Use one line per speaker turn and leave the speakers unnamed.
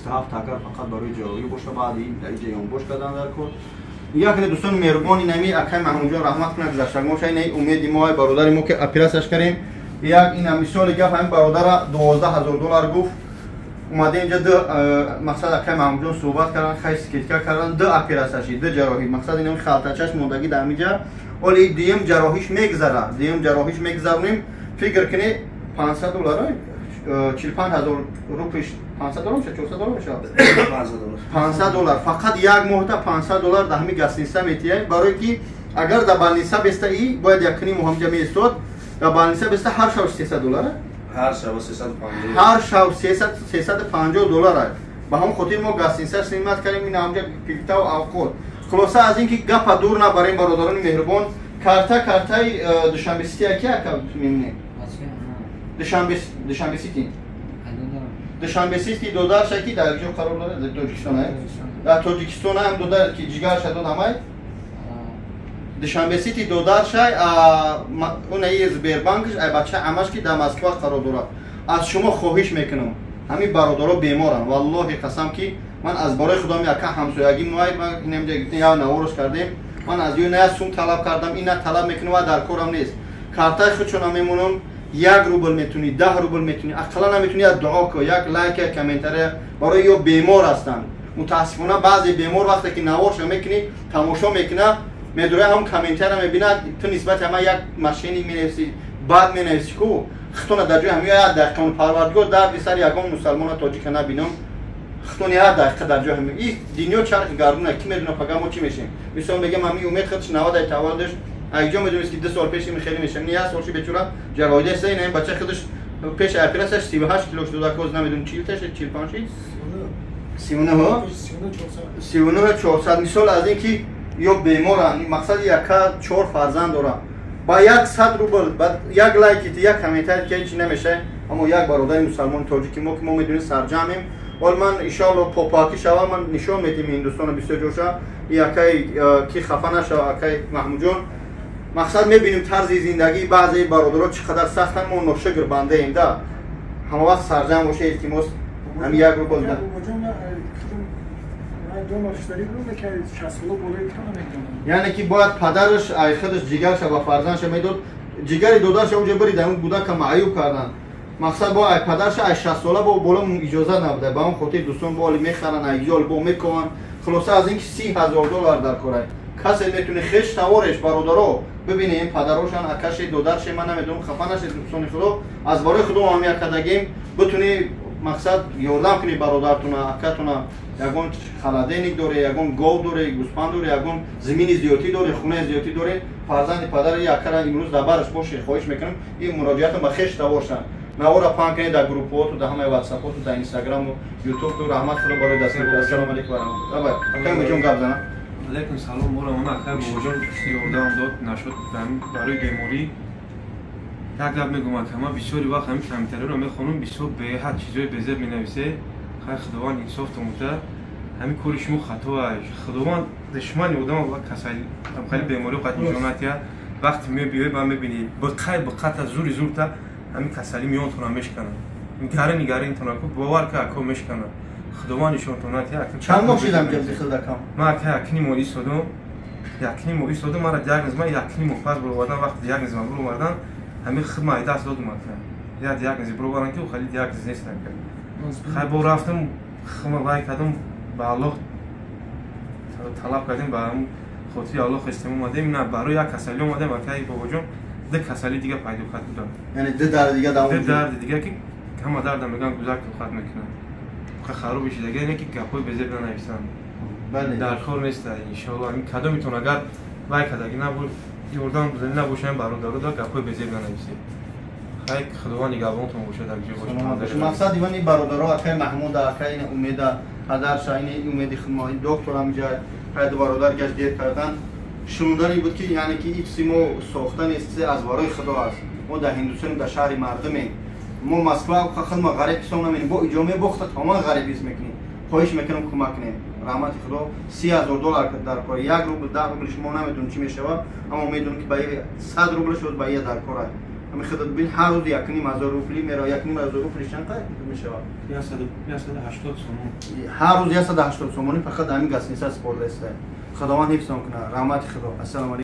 27 تاکر فقط برای جراحی باشه بعد این جیان باش کردن در کار یک نه دوستان مهربانی نمی اکای محمود جان رحمت کنه گذشته موش این امید ما برادر ما که اپیراسش کردیم یک این مثال گفت همین برادر $12,000 گفت اومده اینجا دو مقصد اکای محمود جان صحبت کردن خیلی سکیتکا کردن دو اپیراسشی دو جراحی مقصد اینم خالتاچش موندگی در اینجا ولی دیم جراحیش میگذرونیم فکر کنی $500 $45,000 روپیش $500 میشه $400 میشه $500 فقط یک ماه $500 در همین گاستینسا میتیه برای که اگر در بالنیسا بسته ای باید یک کنی مهم جمعی استاد در بالنیسا بسته هر شب $300 هر شب $350 با هم خودی ما گاستینسا سیمت کردیم این همجا پیکتا و اوقات خلاصه از اینکه گپ دور نبریم برادران مهربان کارتای دوشنبه سیتی کی میمونه دوشنبه سیتی دودار شکی در جو قرار داره در تاجیکستان در تاجیکستان هم دودار کی جگر شد همای دوشنبه سیتی دودار شای اون ای زبربانکش ای بچه همش کی در مسکو قرار داره از شما خواهش میکنم همین برادرها بیمارن والله قسم کی من از برای خدا یک همسایگی ما نمیگم یا نوروز کردیم من از یه نه سوم طلب کردم این نه طلب میکنم و در کارم نیست کارتای خودشون میمونم $1 میتونی $10 میتونی اقلا نمیتونی از دعا کو یک لایک کامنتر برای یه بیمار هستن متاسفانه بعضی بیمار وقتی که نوارش میکنی تماشا میکنه میدوره هم کامنتر میبینه تو نسبت همه یک ماشینی مینویسی بعد مینویسی کو خطونه در جای همه یک دقیقه پروردگار در سر یگان مسلمان تاجیک نبینم خطونه یک دقیقه در جای همه این دنیا چرخ گردونه کی میدونه پگاه ما چی میشیم مثلا بگم همین امید خودش 90 تولدش اگه میدونید که 2 سال پیش خیلی میشه نه سالش بیچاره جراحی است این بچه خودش پیش اپراسش 38 کیلو شده کوز نمیدونم 40 تاش 45 39 400 مثال از اینکه یا بیمارن مقصد یک 4 فرزند داره با $100 بعد یک لایک یک کامنت که چی نمیشه اما یک برادر مسلمان تاجیکی ما که ما میدونیم سرجمیم ولی من ان شاء الله پاپاکی شوم من نشون میدم هندوستان بسیار جوشا یکی کی خفه نشه اکی محمود جان مقصد میبینیم طرز زندگی بعضی برادرها چقدر سختن ما نشگر بنده ایم ده همه وقت سرجم باشه التماس هم یک رو بنده یعنی که باید پدرش ای خودش جگرش و فرزندش میداد جگر دادرش اونجا برید اون بوده که معیوب کردن مقصد با ای پدرش ای 60 ساله با بالا اجازه نبوده با اون خاطر دوستان بالی میخرن ایجال با میکنن خلاصه از اینکه $30,000 در کاره کسی میتونه خش توارش برادرها ببینه این پدراشان اکش دادرش من نمیدونم خفه نشه دوستان خدا از برای خدا ما یک کدگیم بتونی مقصد یاردم کنی برادرتون اکتون یگون خلدینی داره یگون گاو داره گوسفند داره یگون زمین زیادی داره خونه زیادی داره فرزند پدر یکر امروز در برش باشه خواهش میکنم این مراجعت ما خش توارشن نوارا پان کنید در گروپات و در همه واتساپ و در اینستاگرام و یوتیوب تو رحمت خدا برای دست السلام علیکم و رحمت الله خیلی جون گپ زنم
علیکم سلام مولا من اکتر موجود یاردم داد نشد برای بیماری یک گپ میگم که ما بسیاری وقت همین کامنتر رو میخونم بسیار به حد چیزای بزرگ مینویسه خیر خداوند انصاف تموته همین کار شما خطا خداوند دشمن بودم و کسایی خیلی بیماری قد جوناتیا وقتی میبینی با میبینی با قطع زور تا همین کسایی میونتون میشکنن نگاره تون کو باور که کو میشکنن خداوندشون توناتیا
چند ماه شدم جلسه خداکم
ما که اکنی مولی سودم مرا دیاگنوز من اکنی مفاز بودم وقتی دیاگنوز من بودم همین خدمت دست دادم یا دیاگنوز بروبارن که خیلی دیاگنوز نیست خیلی با رفتم خدمت وای کردم با الله طلب کردیم با خاطر الله خواستم اومدیم نه برای یک کسلی اومدیم که بابا جون ده کسلی دیگه پیدا کردم
یعنی ده درد دیگه داوم
ده درد دیگه که همه درد میگن گذشت خاطر میکنن که خراب بشه دیگه نه که گپای بزرگ ننویسن
بله
در کار نیست ان شاء الله این کدو میتونه اگر وای کداگی نبود یوردان بزنی نباشه برادر دا گپای بزرگ ننویسه خیلی خداوند نگهبانتون باشه در جای باشه
مقصد دیوانی برادرها اکای محمود اکای امید پدر شاین امید خدمت دکتر هم جای پدر برادر گشت دیر کردن شنودنی بود که یعنی که هیچ سیمو ساختن است از برای خدا است ما در هندوستان در شهر مردمیم ما مسکو خدمت غریب سون نمیم با اجامه بخت تمام غریبیس میکنیم خواهش میکنم کمک کنیم رحمت خدا $30,000 در کار $1 $10 شما نمیدونم چی میشه اما میدونم که با $100 شد با در کار همین خدمت بین هر روز 1,500 روپلی میره 1,500 روپلی چند قد میشه
180 سومون
هر روز 180 سومونی فقط همین گاز نیست سپورت است خداوند حفظ کنه رحمت خدا السلام علیکم